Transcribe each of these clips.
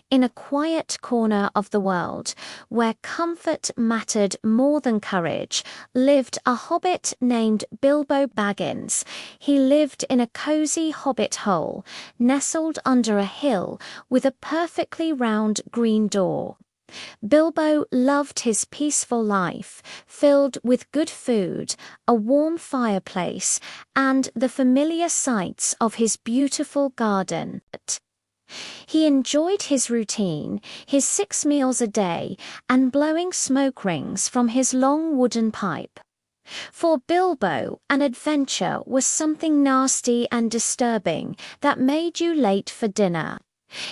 In a quiet corner of the world, where comfort mattered more than courage, lived a hobbit named Bilbo Baggins. He lived in a cozy hobbit hole, nestled under a hill with a perfectly round green door. Bilbo loved his peaceful life, filled with good food, a warm fireplace, and the familiar sights of his beautiful garden. He enjoyed his routine, his 6 meals a day, and blowing smoke rings from his long wooden pipe. For Bilbo, an adventure was something nasty and disturbing that made you late for dinner.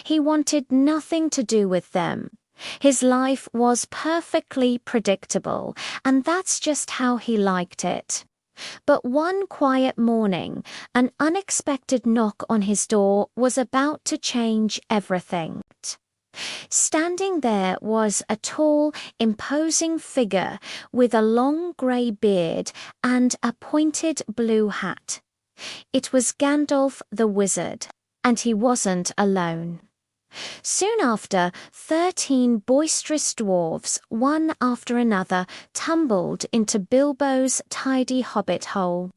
He wanted nothing to do with them. His life was perfectly predictable, and that's just how he liked it. But one quiet morning, an unexpected knock on his door was about to change everything. Standing there was a tall, imposing figure with a long grey beard and a pointed blue hat. It was Gandalf the Wizard, and he wasn't alone. Soon after, 13 boisterous dwarfs, one after another, tumbled into Bilbo's tidy hobbit hole,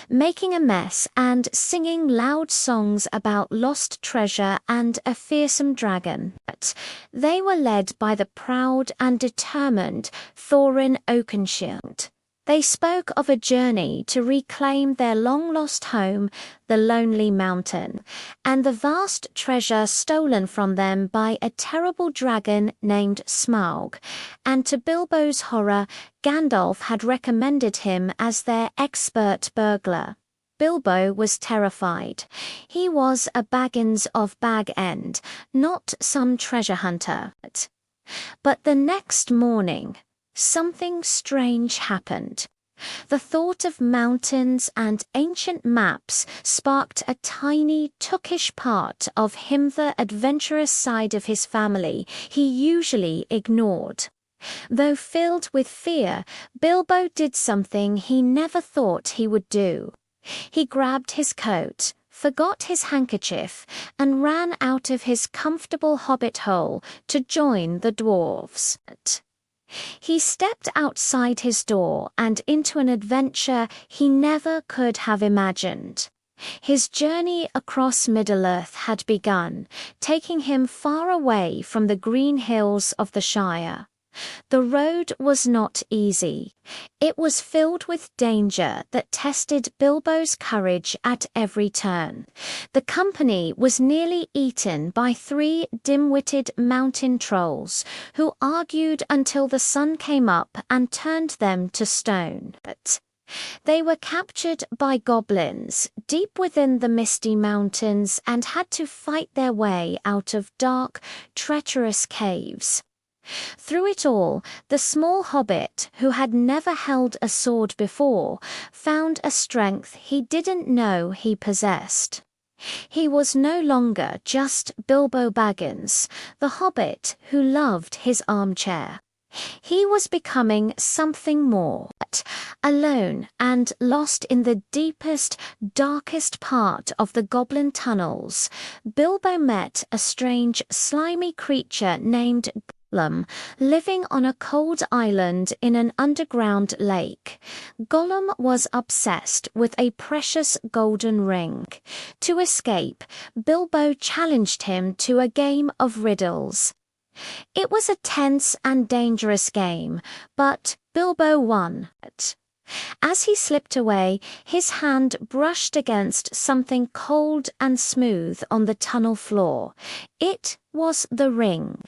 making a mess and singing loud songs about lost treasure and a fearsome dragon. But they were led by the proud and determined Thorin Oakenshield. They spoke of a journey to reclaim their long-lost home, the Lonely Mountain, and the vast treasure stolen from them by a terrible dragon named Smaug. And to Bilbo's horror, Gandalf had recommended him as their expert burglar. Bilbo was terrified. He was a Baggins of Bag End, not some treasure hunter. But the next morning, something strange happened. The thought of mountains and ancient maps sparked a tiny, tookish part of him, the adventurous side of his family he usually ignored. Though filled with fear, Bilbo did something he never thought he would do. He grabbed his coat, forgot his handkerchief, and ran out of his comfortable hobbit hole to join the dwarves. He stepped outside his door and into an adventure he never could have imagined. His journey across Middle-earth had begun, taking him far away from the green hills of the Shire. The road was not easy. It was filled with danger that tested Bilbo's courage at every turn. The company was nearly eaten by 3 dim-witted mountain trolls who argued until the sun came up and turned them to stone. But they were captured by goblins deep within the misty mountains and had to fight their way out of dark, treacherous caves. Through it all, the small hobbit, who had never held a sword before, found a strength he didn't know he possessed. He was no longer just Bilbo Baggins, the hobbit who loved his armchair. He was becoming something more. Alone and lost in the deepest, darkest part of the goblin tunnels, Bilbo met a strange, slimy creature named Gollum, living on a cold island in an underground lake. Gollum was obsessed with a precious golden ring. To escape, Bilbo challenged him to a game of riddles. It was a tense and dangerous game, but Bilbo won. As he slipped away, his hand brushed against something cold and smooth on the tunnel floor. It was the ring.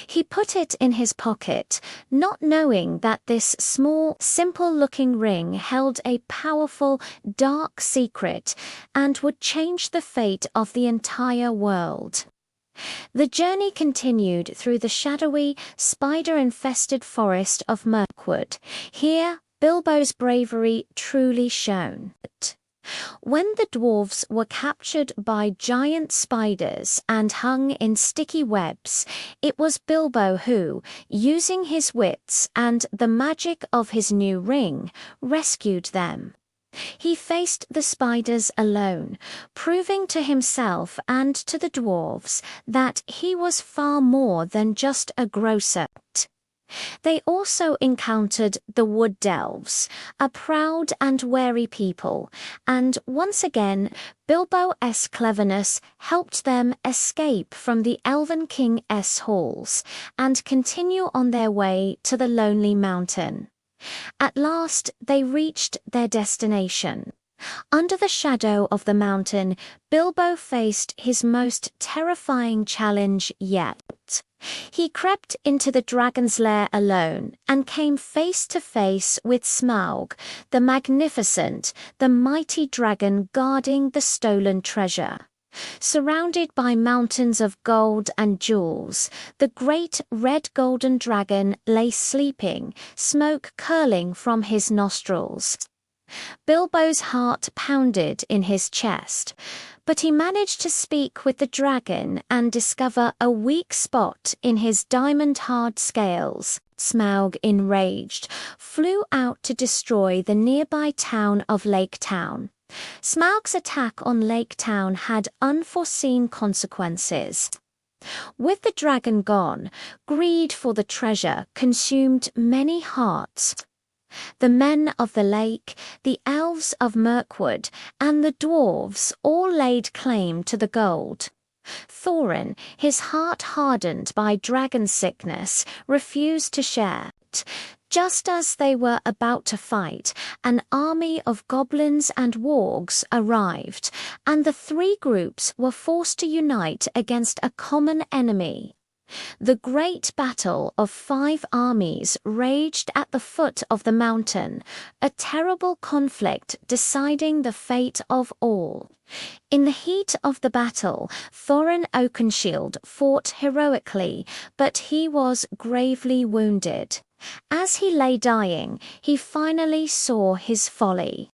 He put it in his pocket, not knowing that this small, simple-looking ring held a powerful, dark secret and would change the fate of the entire world. The journey continued through the shadowy, spider-infested forest of Mirkwood. Here, Bilbo's bravery truly shone. When the dwarves were captured by giant spiders and hung in sticky webs, it was Bilbo who, using his wits and the magic of his new ring, rescued them. He faced the spiders alone, proving to himself and to the dwarves that he was far more than just a grocer. They also encountered the wood delves, a proud and wary people, and once again, Bilbo's cleverness helped them escape from the Elven King's halls and continue on their way to the Lonely Mountain. At last, they reached their destination. Under the shadow of the mountain, Bilbo faced his most terrifying challenge yet. He crept into the dragon's lair alone and came face to face with Smaug, the magnificent, the mighty dragon guarding the stolen treasure. Surrounded by mountains of gold and jewels, the great red golden dragon lay sleeping, smoke curling from his nostrils. Bilbo's heart pounded in his chest, but he managed to speak with the dragon and discover a weak spot in his diamond-hard scales. Smaug, enraged, flew out to destroy the nearby town of Lake Town. Smaug's attack on Lake Town had unforeseen consequences. With the dragon gone, greed for the treasure consumed many hearts. The men of the lake, the elves of Mirkwood, and the dwarves all laid claim to the gold. Thorin, his heart hardened by dragon sickness, refused to share. Just as they were about to fight, an army of goblins and wargs arrived, and the three groups were forced to unite against a common enemy. The great battle of 5 armies raged at the foot of the mountain, a terrible conflict deciding the fate of all. In the heat of the battle, Thorin Oakenshield fought heroically, but he was gravely wounded. As he lay dying, he finally saw his folly.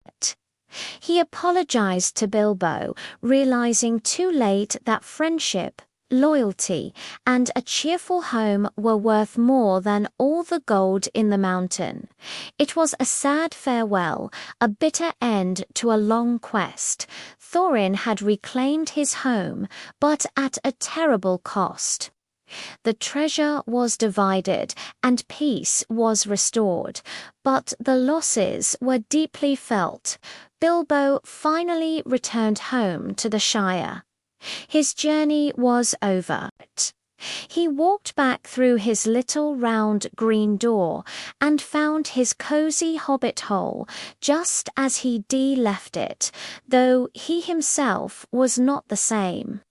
He apologized to Bilbo, realizing too late that friendship, loyalty, and a cheerful home were worth more than all the gold in the mountain. It was a sad farewell, a bitter end to a long quest. Thorin had reclaimed his home, but at a terrible cost. The treasure was divided, and peace was restored, but the losses were deeply felt. Bilbo finally returned home to the Shire. His journey was over. He walked back through his little round green door and found his cozy hobbit hole just as he left it, though he himself was not the same.